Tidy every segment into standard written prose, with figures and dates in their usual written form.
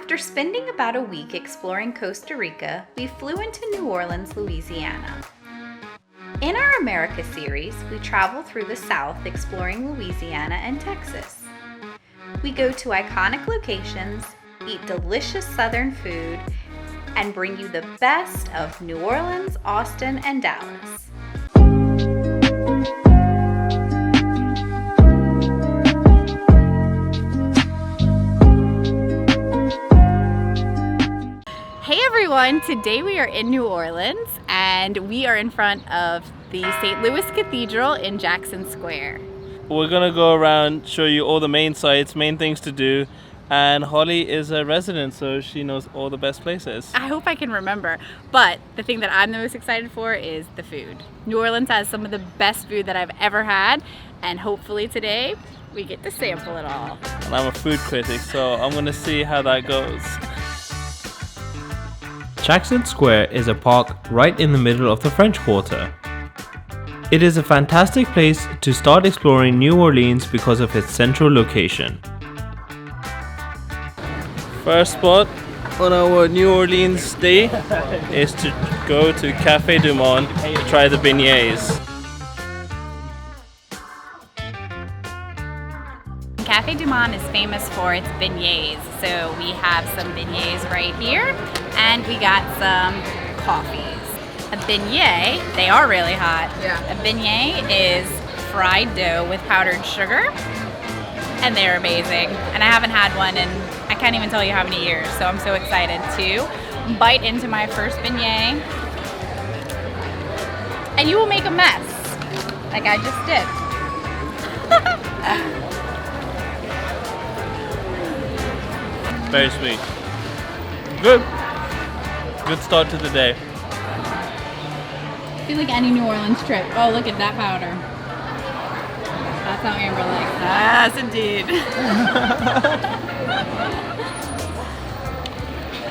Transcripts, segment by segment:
After spending about a week exploring Costa Rica, we flew into New Orleans, Louisiana. In our America series, we travel through the South exploring Louisiana and Texas. We go to iconic locations, eat delicious Southern food, and bring you the best of New Orleans, Austin, and Dallas. Hey everyone, today we are in New Orleans and we are in front of the St. Louis Cathedral in Jackson Square. We're gonna go around, show you all the main sites, main things to do, and Holly is a resident, so she knows all the best places. I hope I can remember, but the thing that I'm the most excited for is the food. New Orleans has some of the best food that I've ever had, and hopefully today we get to sample it all. And I'm a food critic, so I'm gonna see how that goes. Jackson Square is a park right in the middle of the French Quarter. It is a fantastic place to start exploring New Orleans because of its central location. First spot on our New Orleans day is to go to Café du Monde to try the beignets. Café du Monde is famous for its beignets, so we have some beignets right here, and we got some coffees. A beignet, they are really hot. Yeah. A beignet is fried dough with powdered sugar, and they're amazing. And I haven't had one in, I can't even tell you how many years, so I'm so excited to bite into my first beignet. And you will make a mess, like I just did. Very sweet. Good. Good start to the day. I feel like any New Orleans trip. Oh, look at that powder. That's how Amber likes that. Yes, indeed.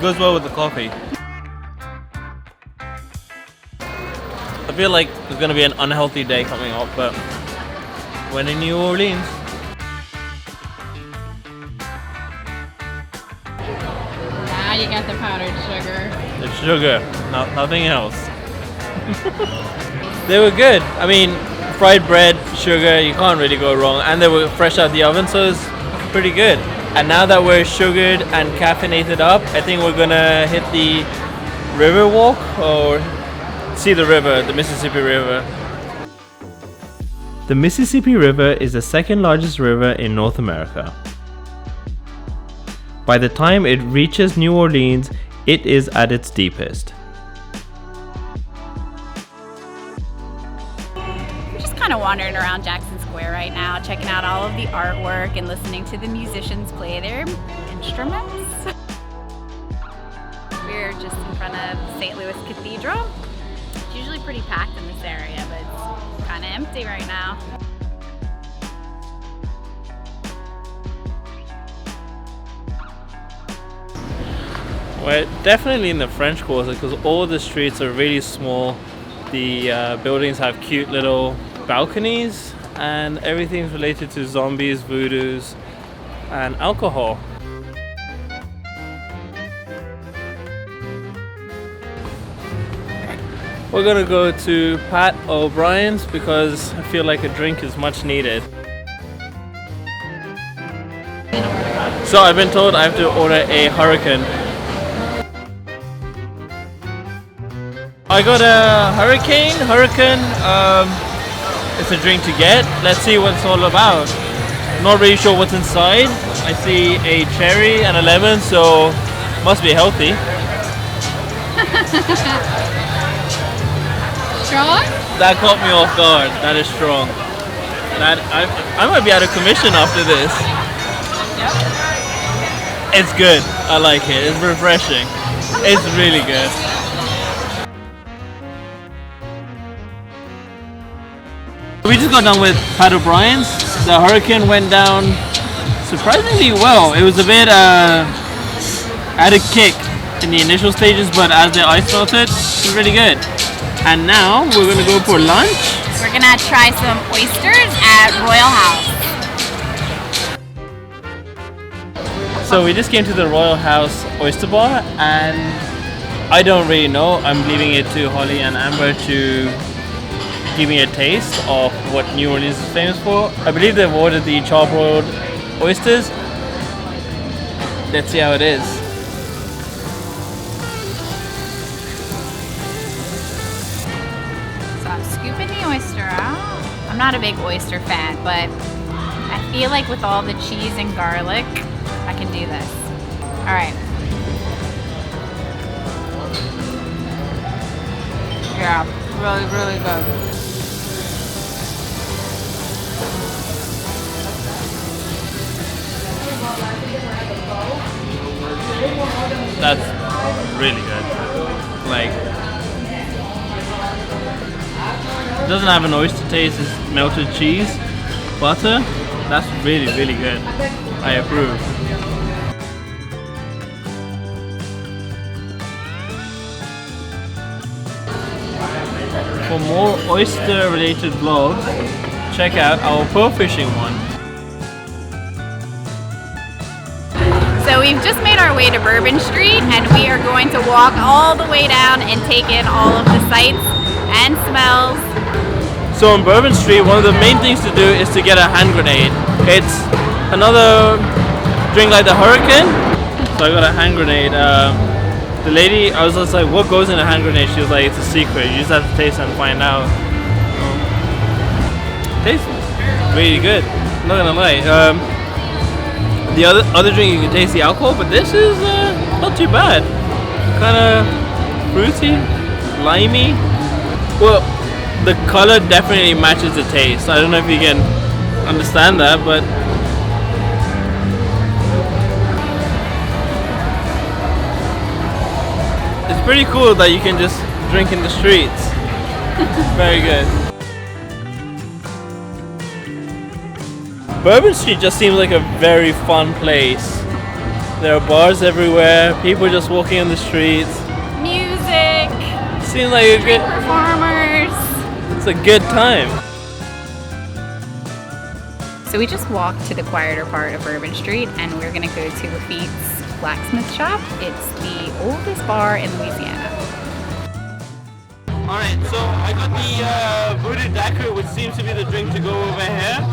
Goes well with the coffee. I feel like it's gonna be an unhealthy day coming up, but when in New Orleans. Now you got the powdered sugar. The sugar, nothing else. They were good. I mean, fried bread, sugar, you can't really go wrong. And they were fresh out the oven, so it's pretty good. And now that we're sugared and caffeinated up, I think we're gonna hit the river walk or see the river, the Mississippi River. The Mississippi River is the second largest river in North America. By the time it reaches New Orleans, it is at its deepest. We're just kind of wandering around Jackson Square right now, checking out all of the artwork and listening to the musicians play their instruments. We're just in front of St. Louis Cathedral. It's usually pretty packed in this area, but it's kind of empty right now. We're definitely in the French Quarter because all the streets are really small. The buildings have cute little balconies and everything's related to zombies, voodoos, and alcohol. We're gonna go to Pat O'Brien's because I feel like a drink is much needed. So I've been told I have to order a hurricane. I got a hurricane. It's a drink to get. Let's see what it's all about. Not really sure what's inside. I see a cherry and a lemon, so must be healthy. Strong? That caught me off guard. That is strong. That I might be out of commission after this. Yep. It's good. I like it. It's refreshing. It's really good. We just got done with Pat O'Brien's. The hurricane went down surprisingly well. It was a bit had a kick in the initial stages, but as the ice melted, it was really good. And now we're gonna go for lunch. We're gonna try some oysters at Royal House. So we just came to the Royal House Oyster Bar, and I don't really know. I'm leaving it to Holly and Amber to give me a taste of what New Orleans is famous for. I believe they've ordered the charbroiled oysters. Let's see how it is. So I'm scooping the oyster out. I'm not a big oyster fan, but I feel like with all the cheese and garlic, I can do this. All right. Yeah, really, really good. That's really good. Like, it doesn't have an oyster taste, it's melted cheese, butter. That's really, really good. I approve. For more oyster related vlogs, check out our pearl fishing one. So we've just made our way to Bourbon Street, and we are going to walk all the way down and take in all of the sights and smells. So on Bourbon Street, one of the main things to do is to get a hand grenade. It's another drink like the Hurricane. So I got a hand grenade. The lady, I was just like, what goes in a hand grenade? She was like, it's a secret. You just have to taste and find out. Tastes really good. I'm not gonna lie. The other drink you can taste the alcohol, but this is not too bad. Kind of fruity, limey. Well, the color definitely matches the taste. I don't know if you can understand that, but it's pretty cool that you can just drink in the streets. Very good. Bourbon Street just seems like a very fun place. There are bars everywhere, people just walking in the streets. Music. Seems like a good Performers. It's a good time. So we just walked to the quieter part of Bourbon Street, and we're gonna go to Lafitte's Blacksmith shop. It's the oldest bar in Louisiana. Alright, so I got the Voodoo Daiquiri, which seems to be the drink to go over here.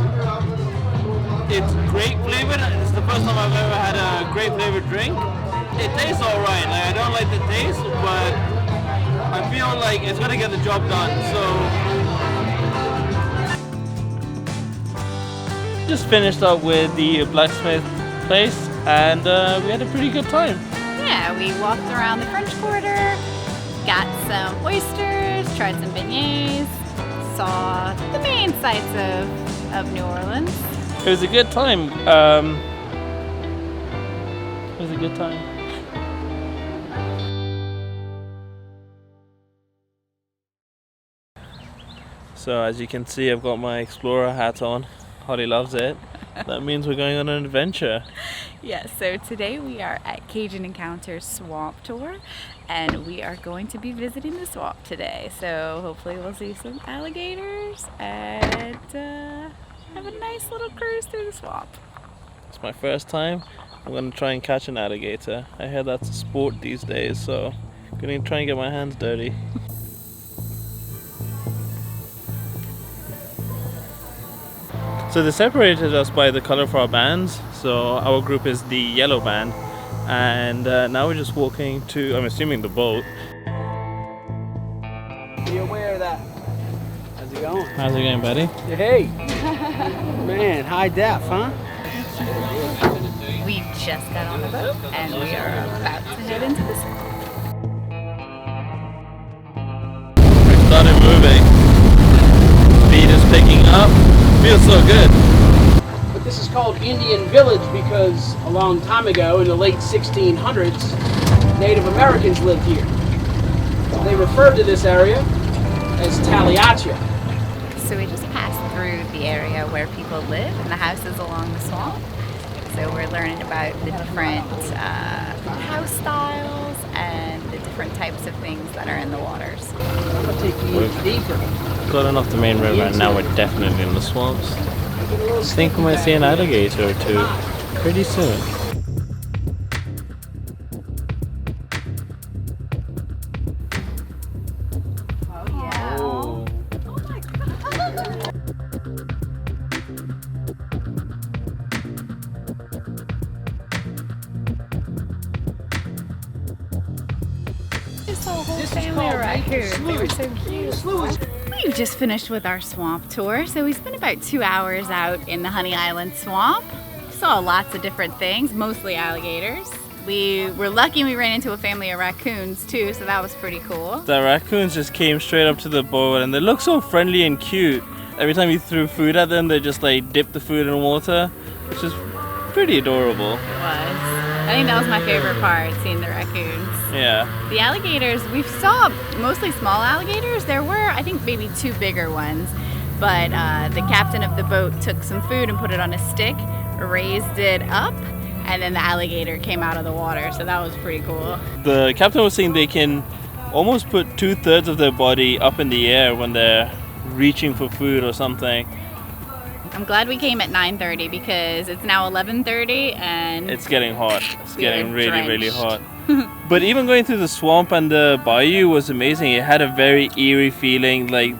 It's grape flavored. It's the first time I've ever had a grape flavored drink. It tastes alright. Like, I don't like the taste, but I feel like it's gonna get the job done. So just finished up with the Blacksmith place, and we had a pretty good time. Yeah, we walked around the French Quarter, got some oysters, tried some beignets, saw the main sights of New Orleans. It was a good time. It was a good time. So as you can see, I've got my Explorer hat on. Holly loves it. That means we're going on an adventure. Yeah, so today we are at Cajun Encounters Swamp Tour, and we are going to be visiting the swamp today. So hopefully we'll see some alligators and have a nice little cruise through the swamp. It's my first time. I'm going to try and catch an alligator. I hear that's a sport these days, so I'm going to try and get my hands dirty. So they separated us by the color of our bands. So our group is the yellow band, and now we're just walking to, I'm assuming, the boat. Be aware of that. How's it going? How's it going, buddy? Hey! Man, high def, huh? We just got on the boat and we are about to head into the swamp. We started moving. Speed is picking up. Feels so good. But this is called Indian Village because a long time ago, in the late 1600s, Native Americans lived here. They referred to this area as Taliatia. So we just passed through the area where people live and the houses along the swamp. So we're learning about the different house styles and the different types of things that are in the waters. I'm gonna take you deeper. Gotten off the main river and now we're definitely in the swamps. I think we might see an alligator or two pretty soon. just saw a whole This is family of called raccoons. They were so cute. Sluice. We've just finished with our swamp tour, so we spent about 2 hours out in the Honey Island swamp. Saw lots of different things, mostly alligators. We were lucky we ran into a family of raccoons too, so that was pretty cool. The raccoons just came straight up to the boat and they look so friendly and cute. Every time you threw food at them, they just like dipped the food in water, which is pretty adorable. It was. I think that was my favorite part, seeing the raccoons. Yeah. The alligators, we saw mostly small alligators. There were, I think, maybe 2 bigger ones, but the captain of the boat took some food and put it on a stick, raised it up, and then the alligator came out of the water, so that was pretty cool. The captain was saying they can almost put 2/3 of their body up in the air when they're reaching for food or something. I'm glad we came at 9:30 because it's now 11:30 and It's getting hot. It's getting are really drenched. hot. But even going through the swamp and the bayou was amazing. It had a very eerie feeling, like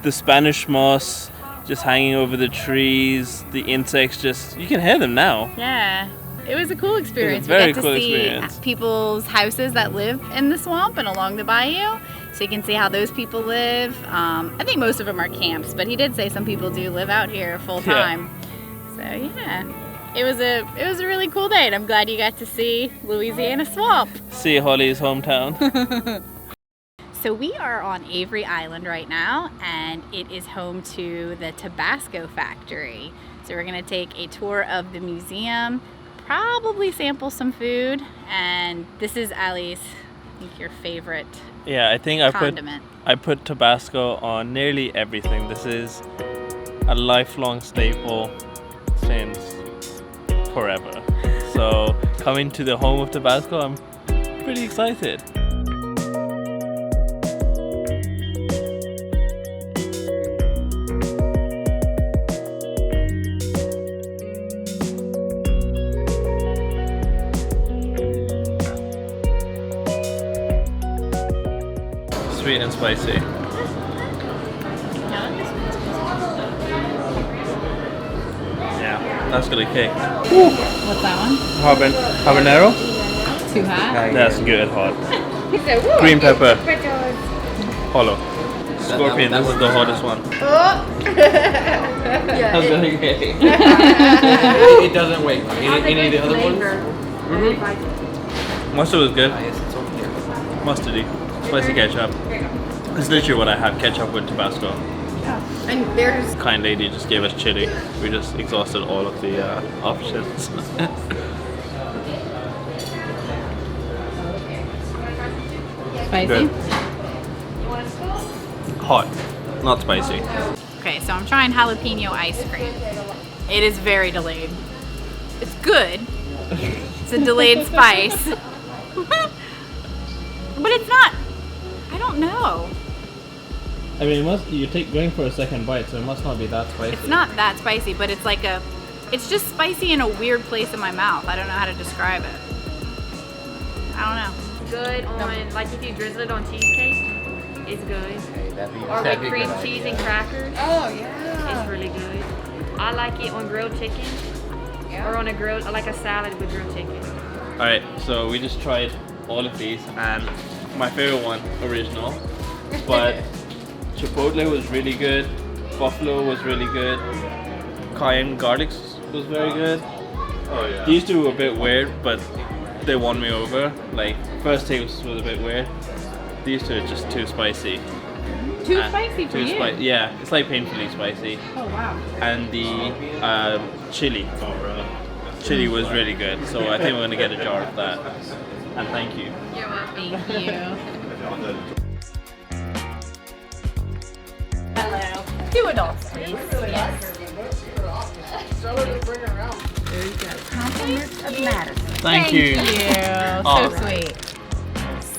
the Spanish moss just hanging over the trees, the insects just, you can hear them now. yeah. It was a cool experience. very we got cool to see experience. people's houses that live in the swamp and along the bayou, so you can see how those people live. I think most of them are camps, but he did say some people do live out here full time. So yeah, it was a really cool day, and I'm glad you got to see Louisiana swamp. See Holly's hometown. So we are on Avery Island right now, and it is home to the Tabasco Factory. So we're gonna take a tour of the museum, probably sample some food, and this is Ali's, I think, your favorite Yeah, I think condiment. I put Tabasco on nearly everything. This is a lifelong staple since forever. So coming to the home of Tabasco, I'm pretty excited. Sweet and spicy. Yeah, that's gonna kick. What's that one? Habanero? Too hot? That's good hot. Green pepper. Hollow. Scorpion, this is the hottest one. That's gonna kick. It doesn't wait. Any of the other ones? Mustard was good. Yes, it's over here. Mustardy. Spicy ketchup. It's literally what I have, ketchup with Tabasco. And there's Kind lady just gave us chili. We just exhausted all of the options. spicy. Good. Hot, not spicy. Okay, so I'm trying jalapeno ice cream. It is very delayed. It's good. It's a delayed spice. But it's not, I don't know. I mean, you take going for a second bite, so it must not be that spicy. It's not that spicy, but it's like it's just spicy in a weird place in my mouth. I don't know how to describe it. I don't know. Good on, like if you drizzle it on cheesecake, it's good. Okay, Or that'd with be a cream good cheese idea. and crackers, Oh yeah. it's really good. I like it on grilled chicken, or on a grilled, like a salad with grilled chicken. Alright, so we just tried all of these, and my favorite one, original, but Chipotle was really good, Buffalo was really good, Cayenne garlic was very good. Oh yeah. These two were a bit weird, but they won me over. Like, first taste was a bit weird. These two are just too spicy. Too And spicy for you. Yeah, it's like painfully spicy. Oh wow. And the chili. Chili was really good, so I think we're gonna get a jar of that. And thank you. You're welcome. Thank you. Hello. 2 adults, please. Yes. Compliments of Madison. Thank you. So sweet.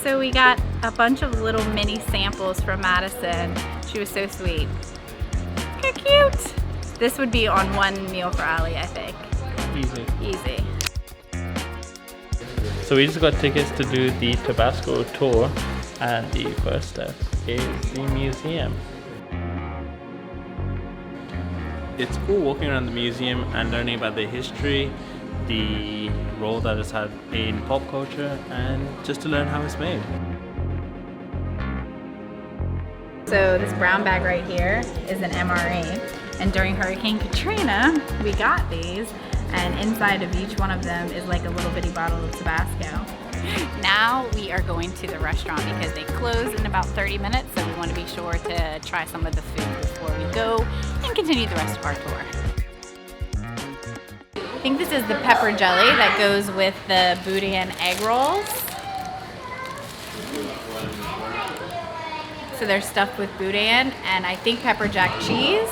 So we got a bunch of little mini samples from Madison. She was so sweet. How cute. This would be on one meal for Ali, I think. Easy. Easy. So we just got tickets to do the Tabasco tour, and the first step is the museum. It's cool walking around the museum and learning about the history, the role that it's had in pop culture, and just to learn how it's made. So this brown bag right here is an MRE, and during Hurricane Katrina, we got these, and inside of each one of them is like a little bitty bottle of Tabasco. Now we are going to the restaurant because they close in about 30 minutes, so we want to be sure to try some of the food before we go and continue the rest of our tour. I think this is the pepper jelly that goes with the boudin egg rolls. So they're stuffed with boudin and I think pepper jack cheese,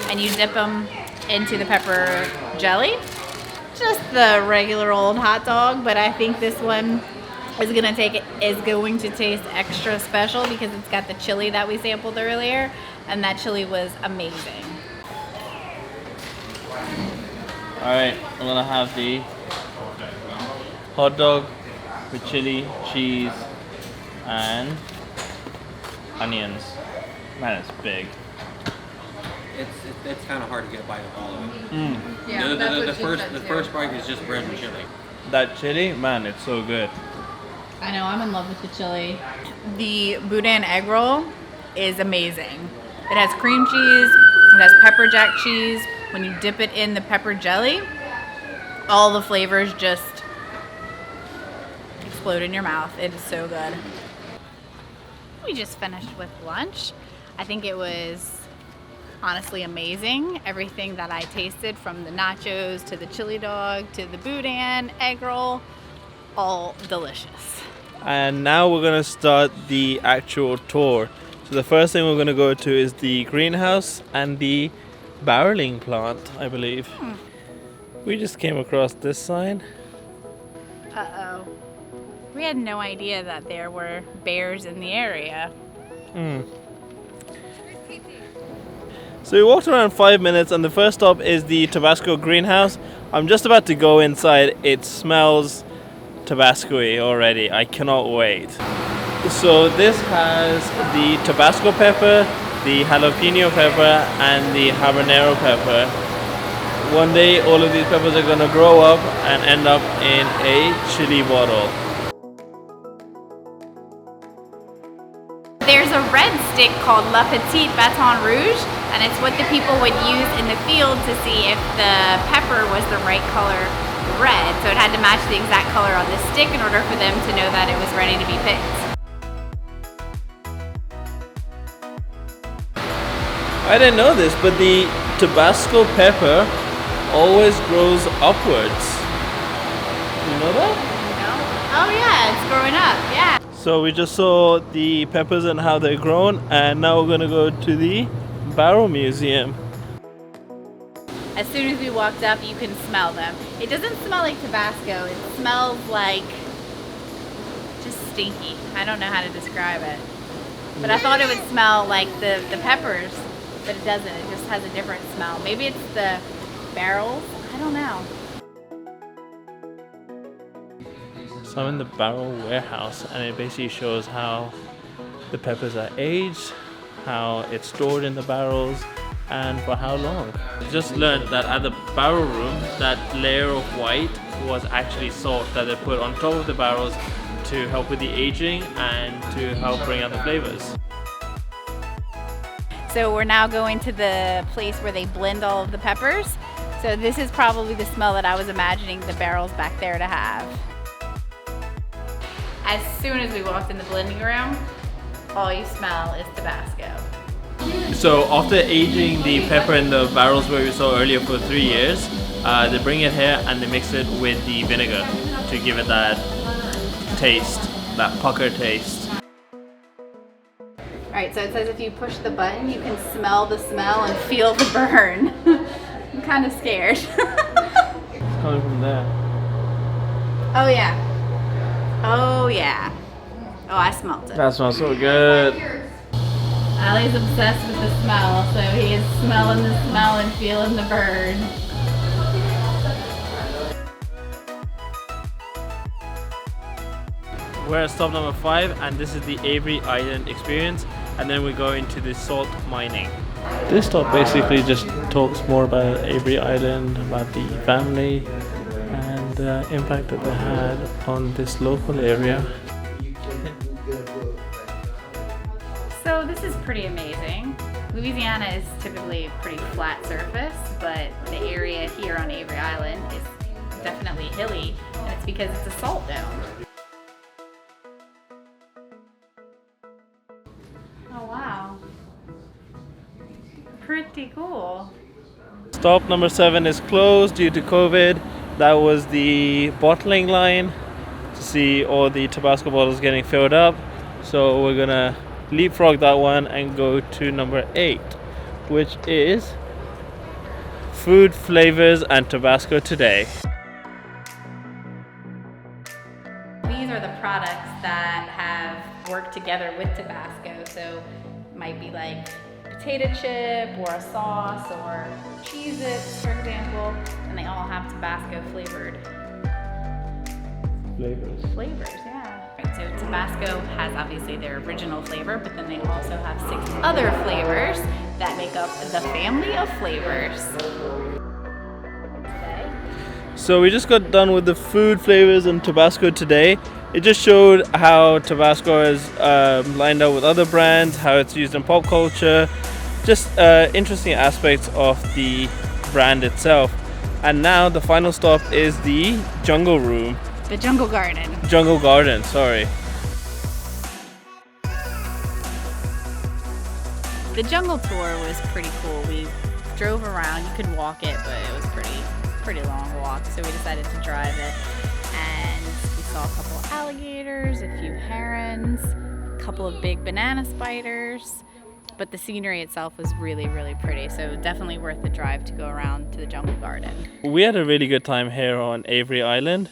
and you dip them into the pepper jelly. Just the regular old hot dog, but I think this one is going to taste extra special because it's got the chili that we sampled earlier, and that chili was amazing. Alright, I'm gonna have the hot dog with chili, cheese, and onions. Man, it's big. It's kind of hard to get a bite of all of it. Yeah, The first bite is just bread and chili. That chili, man, it's so good. I know, I'm in love with the chili. The boudin egg roll is amazing. It has cream cheese, it has pepper jack cheese. When you dip it in the pepper jelly, all the flavors just explode in your mouth. It is so good. We just finished with lunch. I think it was honestly amazing. Everything that I tasted, from the nachos to the chili dog to the boudin egg roll, all delicious. And now we're gonna start the actual tour. So the first thing we're gonna go to is the greenhouse and the barreling plant, I believe. We just came across this sign. Uh-oh. We had no idea that there were bears in the area. So we walked around 5 minutes, and the first stop is the Tabasco greenhouse. I'm just about to go inside. It smells Tabasco-y already. I cannot wait. So this has the Tabasco pepper, the jalapeno pepper, and the habanero pepper. One day all of these peppers are gonna grow up and end up in a chili bottle. There's a red stick called Lafitte Baton Rouge, and it's what the people would use in the field to see if the pepper was the right color red. So it had to match the exact color on the stick in order for them to know that it was ready to be picked. I didn't know this, but the Tabasco pepper always grows upwards. You know that? No? Oh yeah, it's growing up, yeah. So we just saw the peppers and how they're grown, and now we're gonna go to the barrel museum. As soon as we walked up, you can smell them. It doesn't smell like Tabasco, it smells like just stinky. I don't know how to describe it. But I thought it would smell like the peppers, but it doesn't. It just has a different smell. Maybe it's the barrels, I don't know. So I'm in the barrel warehouse, and it basically shows how the peppers are aged, how it's stored in the barrels, and for how long. Just learned that at the barrel room, that layer of white was actually salt that they put on top of the barrels to help with the aging and to help bring out the flavors. So we're now going to the place where they blend all of the peppers. So this is probably the smell that I was imagining the barrels back there to have. As soon as we walked in the blending room, all you smell is Tabasco. So after aging the pepper in the barrels where we saw earlier for 3 years, they bring it here and they mix it with the vinegar to give it that taste, that pucker taste. Alright, so it says if you push the button, you can smell the smell and feel the burn. I'm kind of scared. It's coming from there. Oh yeah. Oh yeah. Oh, I smelled it. That smells so good. Allie's obsessed with the smell, so he is smelling the smell and feeling the burn. We're at stop number 5, and this is the Avery Island experience, and then we go into the salt mining. This stop basically just talks more about Avery Island, about the family, and the impact that they had on this local area. So this is pretty amazing. Louisiana is typically a pretty flat surface, but the area here on Avery Island is definitely hilly, and it's because it's a salt dome. Oh wow. Pretty cool. Stop number 7 is closed due to COVID. That was the bottling line to see all the Tabasco bottles getting filled up. So we're gonna leapfrog that one and go to number 8, which is food, flavors, and Tabasco today. These are the products that have worked together with Tabasco. So it might be like potato chip or a sauce or Cheez-Its, for example, and they all have Tabasco flavored flavors, yeah. Right, so Tabasco has obviously their original flavor, but then they also have 6 other flavors that make up the family of flavors. So we just got done with the food, flavors, and Tabasco today. It just showed how Tabasco is lined up with other brands, how it's used in pop culture, just interesting aspects of the brand itself. And now the final stop is the Jungle Room. The Jungle Garden. Jungle Garden, sorry. The jungle tour was pretty cool. We drove around. You could walk it, but it was pretty long walk, so we decided to drive it. And we saw a couple of alligators, a few herons, a couple of big banana spiders. But the scenery itself was really, really pretty, so definitely worth the drive to go around to the Jungle Garden. We had a really good time here on Avery Island.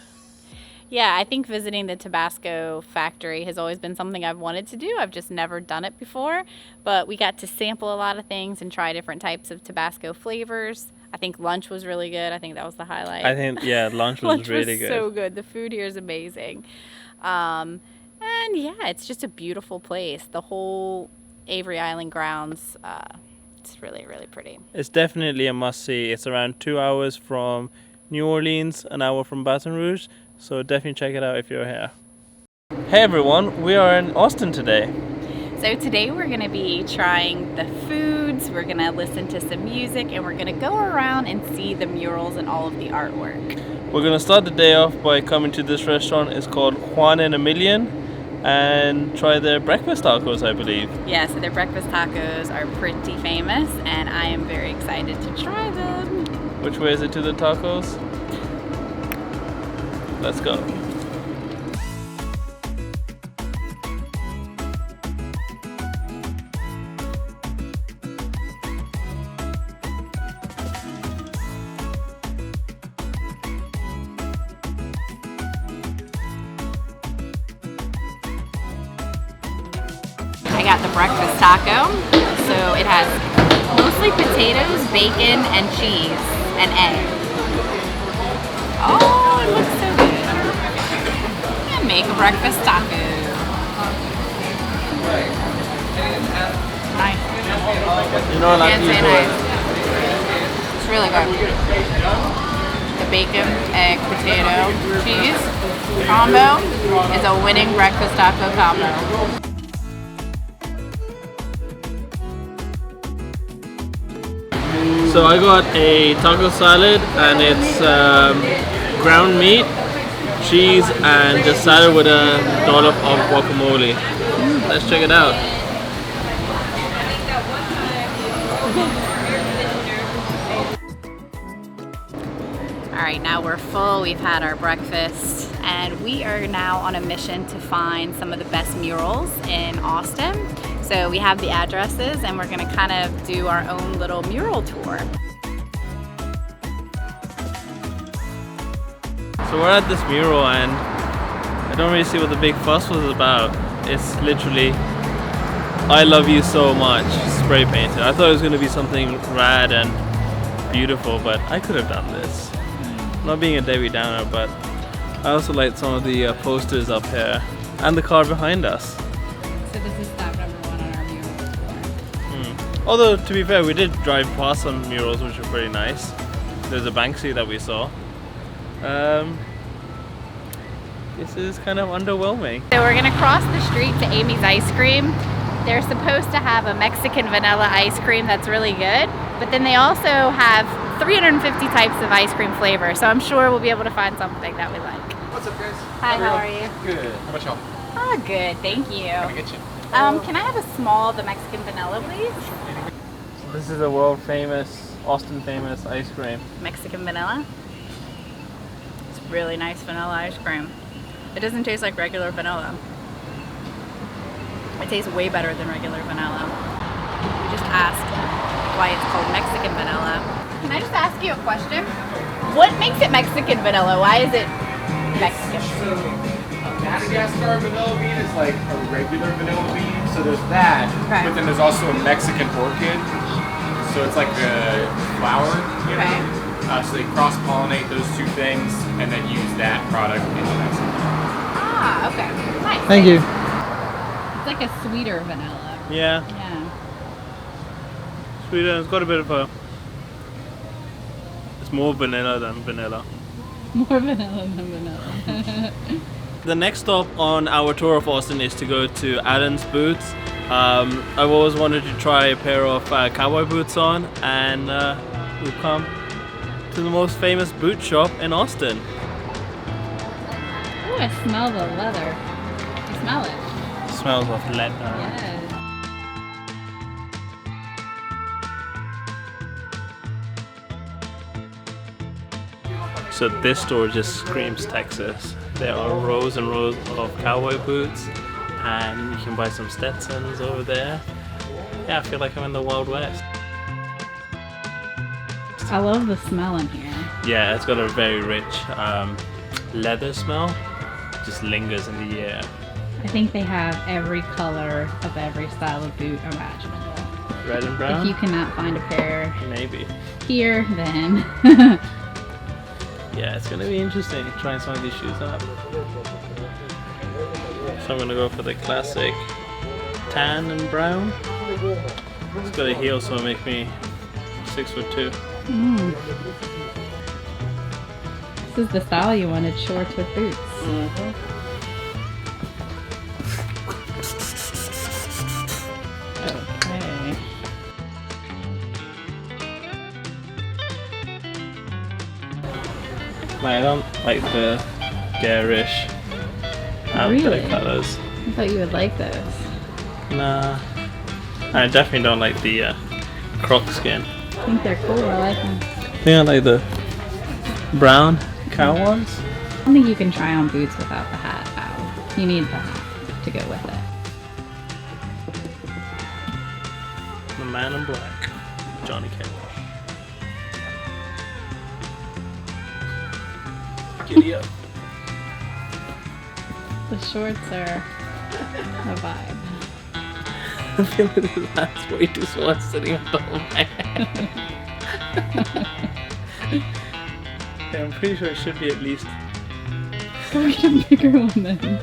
Yeah, I think visiting the Tabasco factory has always been something I've wanted to do. I've just never done it before, but we got to sample a lot of things and try different types of Tabasco flavors. I think lunch was really good. I think that was the highlight. I think, yeah, lunch was really good. So good. The food here is amazing. And yeah, it's just a beautiful place. The whole Avery Island grounds, it's really, really pretty. It's definitely a must-see. It's around 2 hours from New Orleans, an hour from Baton Rouge. So definitely check it out if you're here. Hey everyone, we are in Austin today. So today we're going to be trying the foods, we're going to listen to some music, and we're going to go around and see the murals and all of the artwork. We're going to start the day off by coming to this restaurant. It's called Juan in a Million, and try their breakfast tacos, I believe. Yeah, so their breakfast tacos are pretty famous, and I am very excited to try them. Which way is it to the tacos? Let's go. I got the breakfast taco, so it has mostly potatoes, bacon, and cheese, and egg. Oh, it looks so good. And make a breakfast taco. Nice. You know, like Can't say nice. It's really good. The bacon, egg, potato, cheese combo is a winning breakfast taco combo. So I got a taco salad, and it's ground meat, cheese, and just salad with a dollop of guacamole. Let's check it out. Alright, now we're full, we've had our breakfast, and we are now on a mission to find some of the best murals in Austin. So we have the addresses, and we're going to kind of do our own little mural tour. So we're at this mural, and I don't really see what the big fuss was about. It's literally "I love you so much" spray painted. I thought it was going to be something rad and beautiful, but I could have done this. Not being a Debbie Downer, but I also like some of the posters up here and the car behind us. So this is stop number 1 on our mural tour. Although, to be fair, we did drive past some murals which were pretty nice. There's a Banksy that we saw. This is kind of underwhelming. So we're gonna cross the street to Amy's Ice Cream. they're supposed to have a Mexican vanilla ice cream that's really good, but then they also have 350 types of ice cream flavor, so I'm sure we'll be able to find something that we like. What's up, guys? Hi, how are you? Good. How about y'all? Oh, good, thank you. Can I get you? Can I have a small, the Mexican vanilla, please? This is a world famous, Austin famous ice cream. Mexican vanilla. It's really nice vanilla ice cream. It doesn't taste like regular vanilla. It tastes way better than regular vanilla. We just asked why it's called Mexican vanilla. Can I just ask you a question? What makes it Mexican vanilla? Why is it Mexican? So, Madagascar vanilla bean is like a regular vanilla bean, so there's that, Okay. but then there's also a Mexican orchid, so it's like a flower, you know? Okay. So they cross-pollinate those two things and then use that product in Mexico. Ah, okay. Nice. Thank you. It's like a sweeter vanilla. Yeah, Yeah. sweeter. It's got a bit of a. It's more vanilla than vanilla. More vanilla than vanilla. The next stop on our tour of Austin is to go to Allen's Boots. I've always wanted to try a pair of cowboy boots on, and we've come to the most famous boot shop in Austin. Oh, I smell the leather. You smell it? Smells of leather. Yes. So this store just screams Texas. There are rows and rows of cowboy boots, and you can buy some Stetsons over there. Yeah, I feel like I'm in the Wild West. I love the smell in here. Yeah, it's got a very rich leather smell. Just lingers in the air. I think they have every color of every style of boot imaginable. Red and brown? If you cannot find a pair Maybe. here, then Yeah, it's gonna be interesting trying some of these shoes out. So I'm gonna go for the classic tan and brown. It's got a heel, so it'll make me 6'2". this is the style you wanted, shorts with boots. Okay. I don't like the garish Really? colors. I thought you would like those. Nah. I definitely don't like the croc skin. I think they're cool. I like them. I think I like the brown cow ones. I don't think you can try on boots without the hat. Ow. You need the hat to go with it. The Man in Black, Johnny Cash. Giddy up. The shorts are a vibe. I feel like that's way too small sitting on top of my head. Yeah, I'm pretty sure it should be at least. Go get a bigger one then.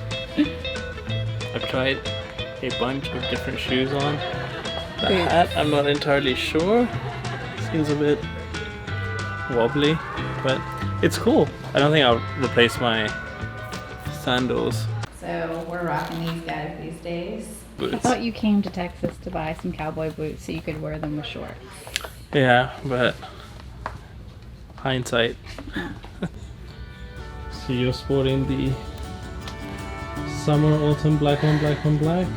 I've tried a bunch of different shoes on. The Boots. hat, I'm not entirely sure. Seems a bit wobbly, but it's cool. I don't think I'll replace my sandals. So we're rocking these guys these days. I Boots. thought you came to Texas to buy some cowboy boots so you could wear them with shorts. Yeah, but hindsight. So you're sporting the summer autumn black on black on black.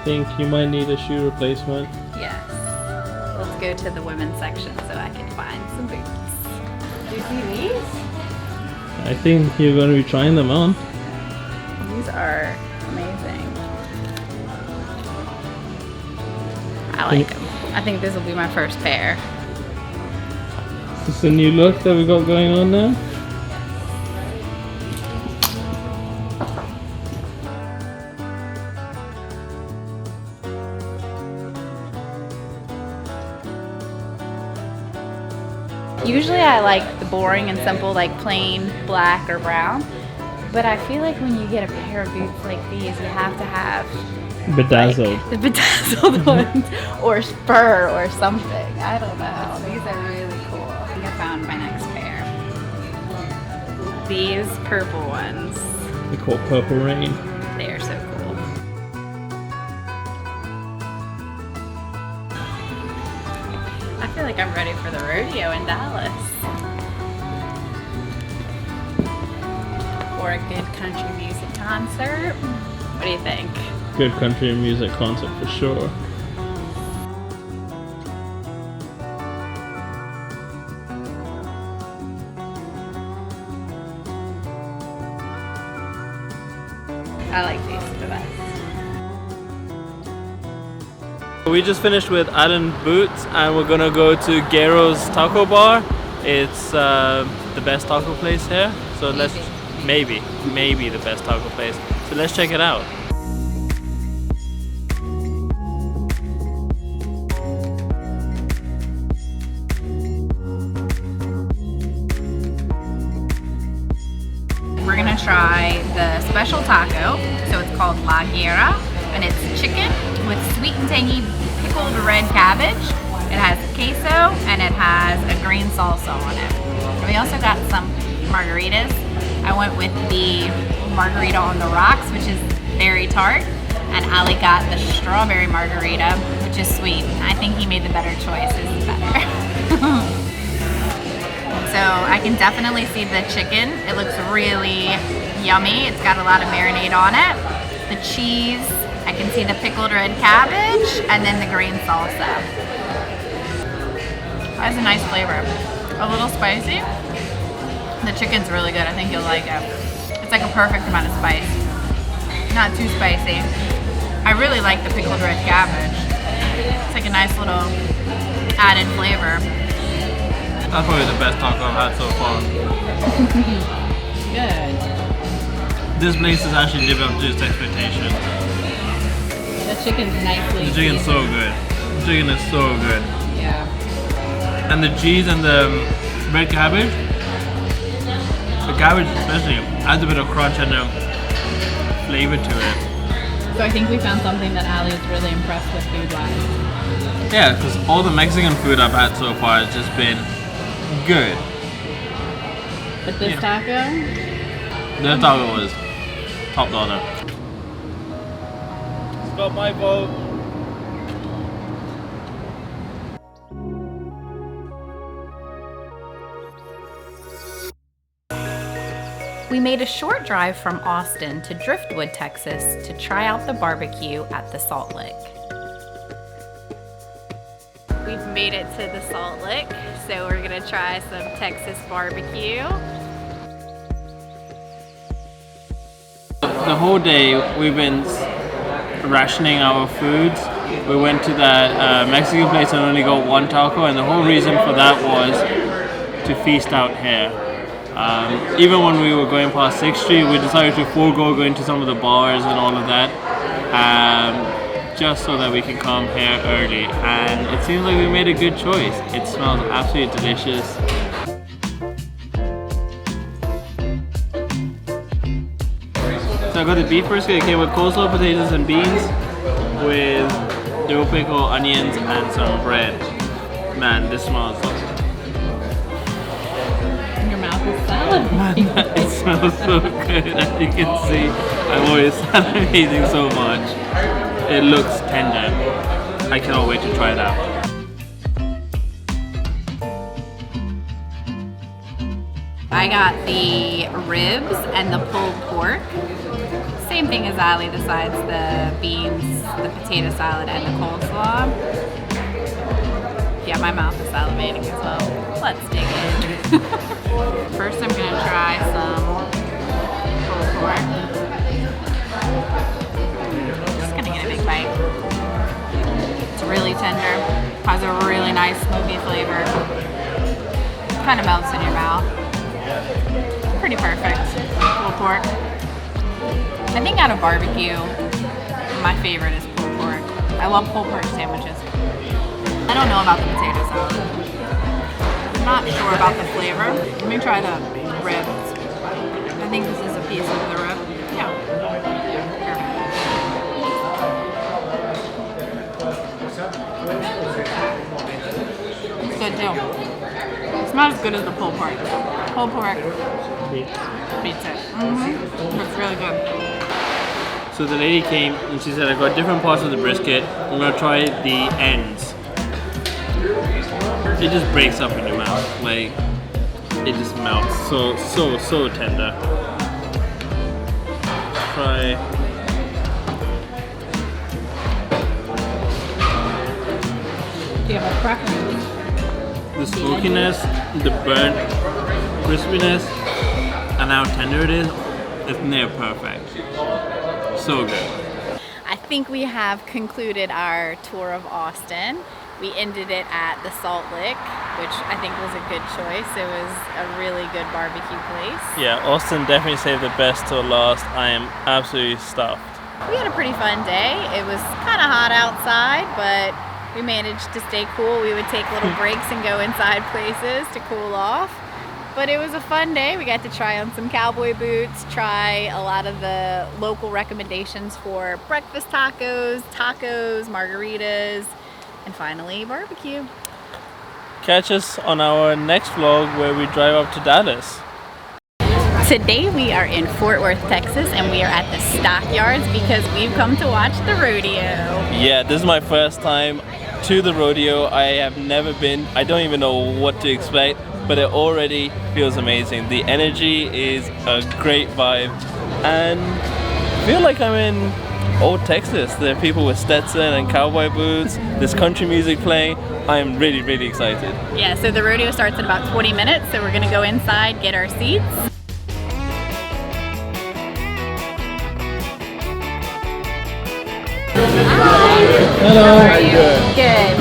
Think you might need a shoe replacement. Yes. Let's go to the women's section so I can find some boots. Do you see these? I think you're going to be trying them on. These are amazing. I like them. I think this will be my first pair. Is this a new look that we got going on now? Usually I like the boring and simple, like plain black or brown. But I feel like when you get a pair of boots like these, you have to have Bedazzled. the bedazzled ones or fur or something. I don't know. These are really cool. I think I found my next pair. These purple ones. They're called Purple Rain. They are so cool. I feel like I'm ready for the rodeo in Dallas. Or a good country music concert. What do you think? Good country music concert for sure. I like these the best. We just finished with Island Boots and we're gonna go to Guerro's Taco Bar. It's the best taco place here. So let's maybe the best taco place. So let's check it out. We're gonna try the special taco. So it's called La Guerra, and it's chicken with sweet and tangy pickled red cabbage. It has queso and it has a green salsa on it. And we also got some margaritas. I went with the margarita on the rocks, which is very tart, and Ali got the strawberry margarita, which is sweet. I think he made the better choice. This is better. So I can definitely see the chicken. It looks really yummy. It's got a lot of marinade on it. The cheese, I can see the pickled red cabbage, and then the green salsa. That has a nice flavor. A little spicy. The chicken's really good. I think you'll like it. It's like a perfect amount of spice. Not too spicy. I really like the pickled red cabbage. It's like a nice little added flavor. That's probably the best taco I've had so far. Good. This place has actually lived up to its expectations. The chicken's nicely The chicken's so good. The chicken is so good. Yeah. And the cheese and the red cabbage, the cabbage especially, adds a bit of crunch and a flavor to it. So I think we found something that Ali is really impressed with food-wise. Yeah, because all the Mexican food I've had so far has just been good. But this taco? The taco was top dollar. It's got my vote. We made a short drive from Austin to Driftwood, Texas to try out the barbecue at the Salt Lick. We've made it to the Salt Lick, so we're gonna try some Texas barbecue. The whole day we've been rationing our foods. We went to that Mexican place and only got one taco, and the whole reason for that was to feast out here. Even when we were going past 6th Street, we decided to forego going to some of the bars and all of that, just so that we can come here early. And it seems like we made a good choice. It smells absolutely delicious. So I got the beef brisket. It came with coleslaw, potatoes, and beans, with dill pickle, onions, and some bread. Man, this smells so good. Your mouth is salivating. It smells so good, as you can see. I'm always salivating so much. It looks tender. I cannot wait to try it out. I got the ribs and the pulled pork. Same thing as Ali, besides the beans, the potato salad, and the coleslaw. Yeah, my mouth is salivating as well. Let's dig in. First, I'm gonna try some pulled pork. Just gonna get a big bite. It's really tender, has a really nice smoky flavor. Kind of melts in your mouth. Pretty perfect. Pulled pork. I think out of barbecue, my favorite is pulled pork. I love pulled pork sandwiches. I don't know about the potato salad. I'm not sure about the flavor. Let me try the ribs. I think this is a piece of the rib. Yeah. It's good too. It's not as good as the pulled pork. Pulled pork beats it. It's really good. So So the lady came and she said, I've got different parts of the brisket. I'm gonna try the ends. It just breaks up in your mouth. Like, it just melts. So tender. Try. Do you have a preference? The smokiness, the burnt crispiness, and how tender it is, it's near perfect. So good. I think we have concluded our tour of Austin. We ended it at the Salt Lick, which I think was a good choice. It was a really good barbecue place. Yeah, Austin definitely saved the best till last. I am absolutely stuffed. We had a pretty fun day. It was kind of hot outside, but we managed to stay cool. We would take little breaks and go inside places to cool off. But it was a fun day. We got to try on some cowboy boots, try a lot of the local recommendations for breakfast tacos, margaritas, and finally barbecue. Catch us on our next vlog where we drive up to Dallas. Today we are in Fort Worth, Texas, and we are at the stockyards because we've come to watch the rodeo. Yeah, this is my first time to the rodeo. I have never been. I don't even know what to expect, but it already feels amazing. The energy is a great vibe, and I feel like I'm in old Texas. There are people with Stetson and cowboy boots. There's country music playing. I'm really, really excited. Yeah, so the rodeo starts in about 20 minutes, so we're gonna go inside, get our seats. Hello. How are you? Good.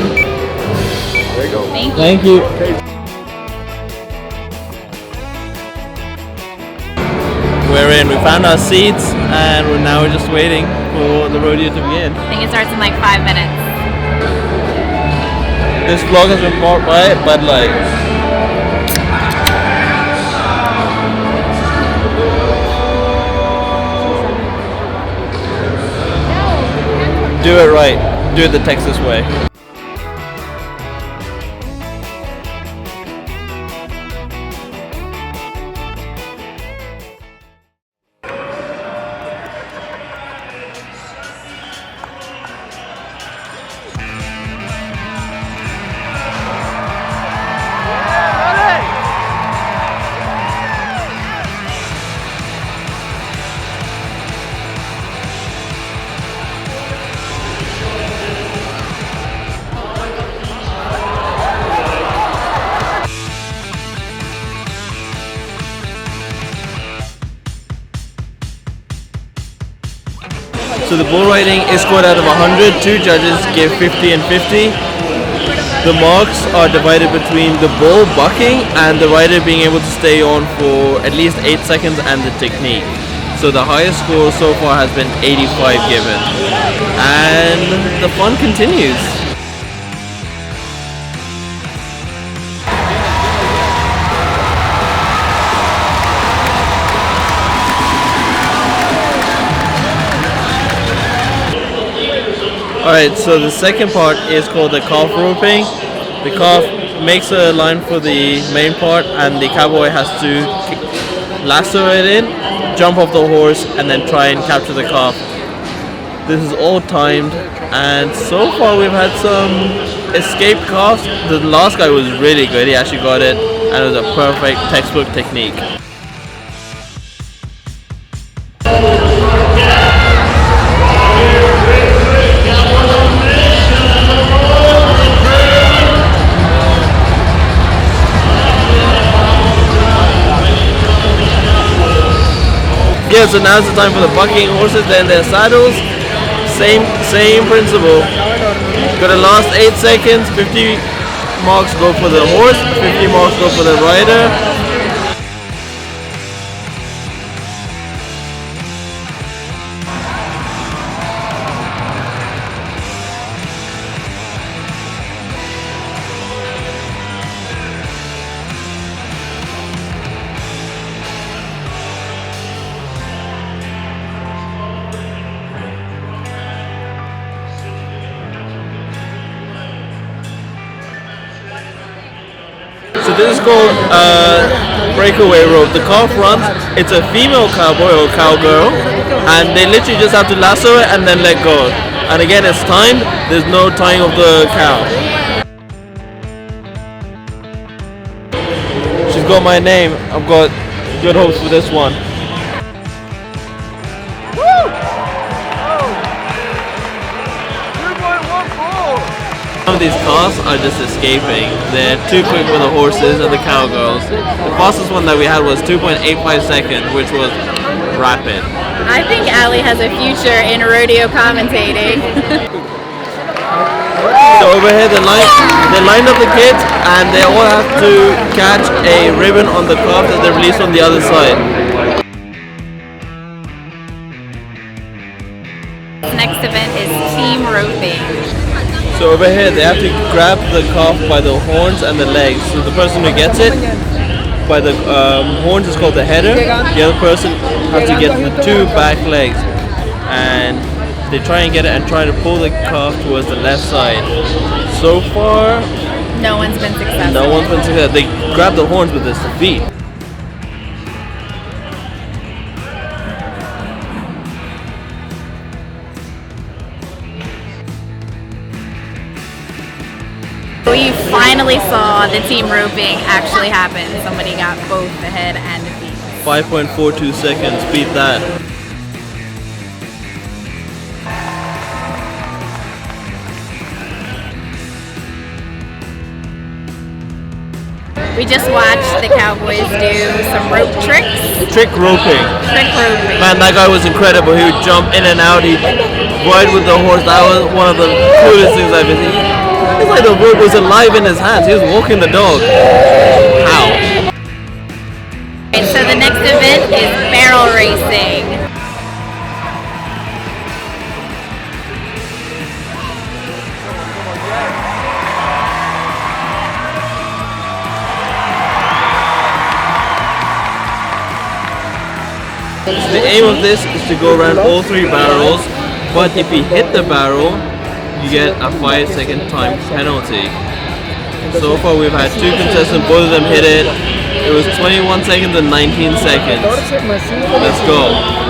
There you go. Thank you. We're in. We found our seats, and we're just waiting for the rodeo to begin. I think it starts in like 5 minutes. This vlog has been brought by Bud Light. Do it right. Do it the Texas way. So the bull riding is scored out of 100. Two judges give 50 and 50. The marks are divided between the bull bucking and the rider being able to stay on for at least 8 seconds and the technique. So the highest score so far has been 85 given. And the fun continues. Alright, so the second part is called the calf roping. The calf makes a line for the main part and the cowboy has to lasso it in, jump off the horse, and then try and capture the calf. This is all timed, and so far we've had some escaped calves. The last guy was really good, he actually got it, and it was a perfect textbook technique. Yeah, so now's the time for the bucking horses, then their saddles. Same principle. Got the last 8 seconds, 50 marks go for the horse, 50 marks go for the rider. So this is called breakaway rope. The calf runs. It's a female cowboy or cowgirl, and they literally just have to lasso it and then let go. And again, it's timed. There's no tying of the cow. She's got my name. I've got good hopes for this one. Some of these calves are just escaping. They're too quick for the horses and the cowgirls. The fastest one that we had was 2.85 seconds, which was rapid. I think Allie has a future in rodeo commentating. So over here they lined up the kids and they all have to catch a ribbon on the calf that they release on the other side. Next event is team roping. So over here they have to grab the calf by the horns and the legs. So the person who gets it by the horns is called the header. The other person has to get the two back legs, and they try and get it and try to pull the calf towards the left side. So far, no one's been successful. No one's been successful. They grab the horns with their feet. We finally saw the team roping actually happen. Somebody got both the head and the feet. 5.42 seconds, beat that. We just watched the cowboys do some rope tricks. Trick roping. Trick roping. Man, that guy was incredible. He would jump in and out. He'd ride with the horse. That was one of the coolest things I've ever seen. It's like the rope was alive in his hands. He was walking the dog. How? And so the next event is barrel racing. So the aim of this is to go around all three barrels, but if you hit the barrel, you get a 5-second time penalty. So far we've had two contestants, both of them hit it. It was 21 seconds and 19 seconds. Let's go.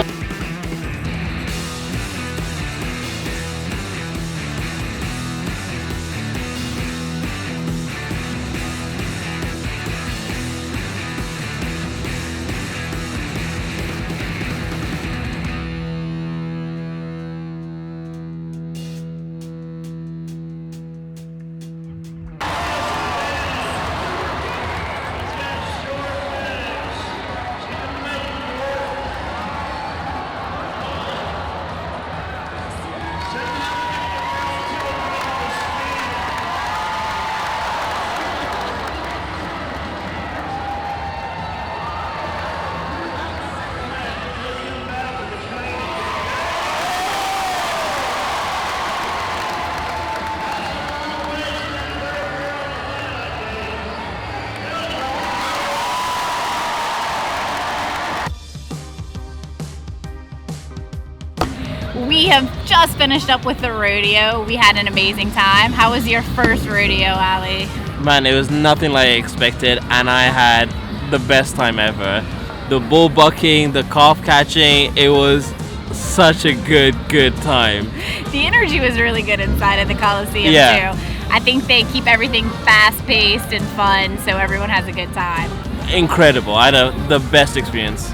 We have just finished up with the rodeo. We had an amazing time. How was your first rodeo, Ali? Man, it was nothing like I expected, and I had the best time ever. The bull bucking, the calf catching, it was such a good time. The energy was really good inside of the Coliseum too. I think they keep everything fast-paced and fun, so everyone has a good time. Incredible. I had the best experience.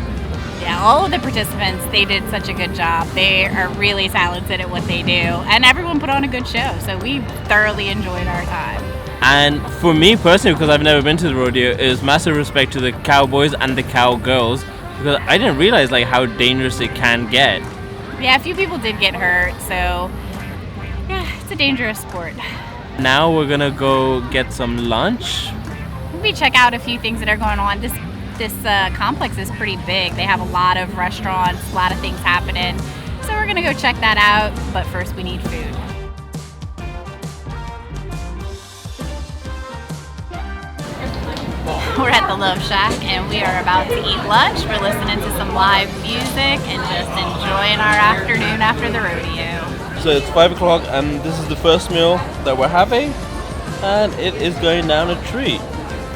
Yeah, all of the participants, they did such a good job. They are really talented at what they do, and everyone put on a good show, so we thoroughly enjoyed our time. And for me personally, because I've never been to the rodeo, is massive respect to the cowboys and the cowgirls, because I didn't realize like how dangerous it can get. Yeah, a few people did get hurt, so yeah, it's a dangerous sport. Now we're gonna go get some lunch. Maybe check out a few things that are going on. This complex is pretty big. They have a lot of restaurants, a lot of things happening. So we're gonna go check that out, but first we need food. We're at the Love Shack and we are about to eat lunch. We're listening to some live music and just enjoying our afternoon after the rodeo. So it's 5 o'clock and this is the first meal that we're having, and it is going down a treat.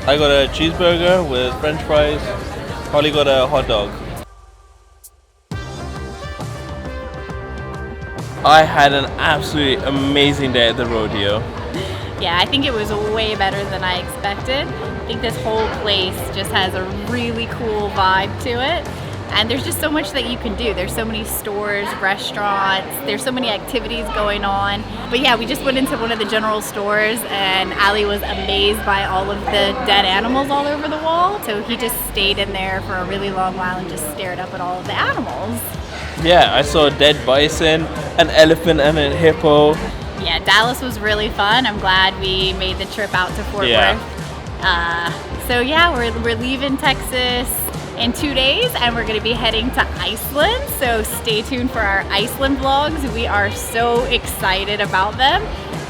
I got a cheeseburger with French fries. Holly got a hot dog. I had an absolutely amazing day at the rodeo. Yeah, I think it was way better than I expected. I think this whole place just has a really cool vibe to it. And there's just so much that you can do. There's so many stores, restaurants, there's so many activities going on. But yeah, we just went into one of the general stores and Ali was amazed by all of the dead animals all over the wall. So he just stayed in there for a really long while and just stared up at all of the animals. Yeah, I saw a dead bison, an elephant and a hippo. Yeah, Dallas was really fun. I'm glad we made the trip out to Fort Worth. So yeah, we're leaving Texas in 2 days and we're going to be heading to Iceland. So stay tuned for our Iceland vlogs. We are so excited about them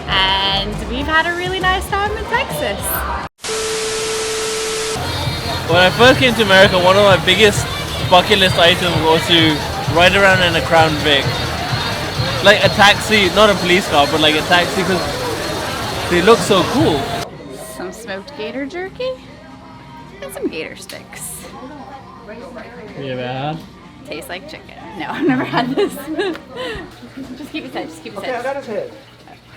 and we've had a really nice time in Texas. When I first came to America, one of my biggest bucket list items was to ride around in a Crown Vic. Like a taxi, not a police car, but like a taxi because they look so cool. Some smoked gator jerky and some gator sticks. You ever had? Tastes like chicken. No, I've never had this. Just keep his head, just keep his head. I got his head.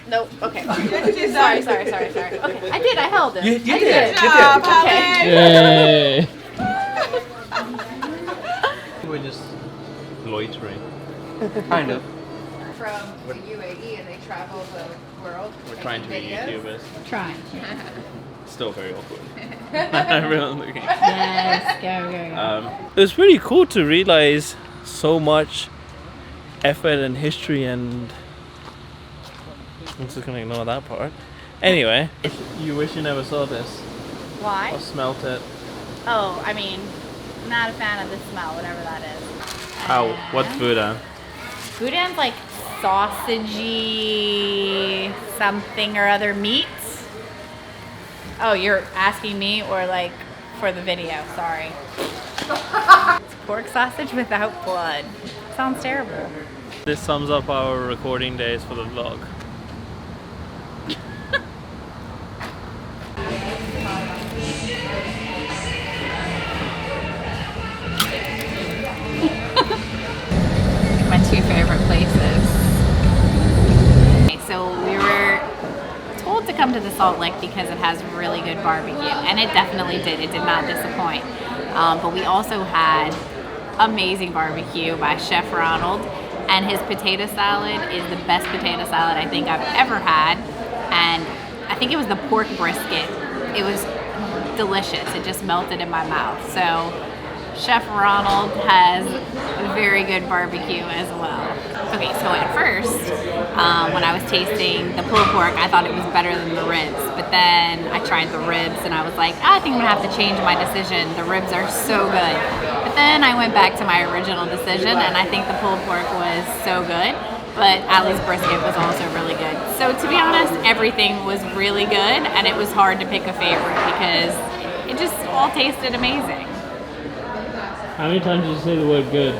Nope, okay. sorry. Okay, I did, I held him. You I did. Okay. Yay! We're just loitering. Kind of. From the UAE and they travel the world. We're trying to be YouTubers. Try. Still very awkward. Everyone's looking. Yes, go. It was pretty cool to realize so much effort and history and I'm just gonna ignore that part. Anyway, you wish you never saw this Why? or smelt it. Oh, I mean, not a fan of the smell, whatever that is. How? What's Buddha? Boudin's like sausagey something or other meat. Oh, you're asking me or like for the video? Sorry. It's pork sausage without blood. Sounds terrible. This sums up our recording days for the vlog. My two favorite places. Okay, so we were told to come to the Salt Lick because it has really good barbecue, and it definitely did. It did not disappoint. But we also had amazing barbecue by Chef Ronald, and his potato salad is the best potato salad I think I've ever had, and I think it was the pork brisket. It was delicious. It just melted in my mouth. So Chef Ronald has very good barbecue as well. Okay, so at first, when I was tasting the pulled pork, I thought it was better than the ribs. But then I tried the ribs and I was like, I think I'm gonna have to change my decision. The ribs are so good. But then I went back to my original decision and I think the pulled pork was so good. But Allie's brisket was also really good. So to be honest, everything was really good and it was hard to pick a favorite because it just all tasted amazing. How many times did you say the word good?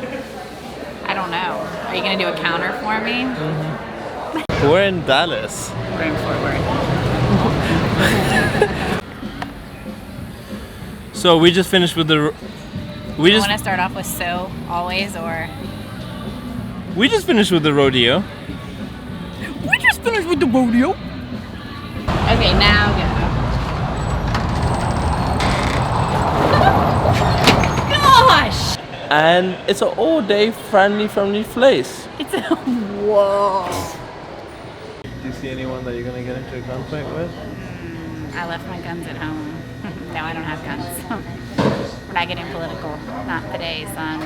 I don't know. Are you gonna do a counter for me? Mm-hmm. We're in Dallas. We're in Fort Worth. So we just finished with the. We want to start off with so always or. We just finished with the rodeo. We just finished with the rodeo. Okay, now go. Gosh! And it's an all-day friendly place. It's a whoa. Do you see anyone that you're gonna get into a gunfight with? I left my guns at home. No, I don't have guns. We're not getting political. Not today, son.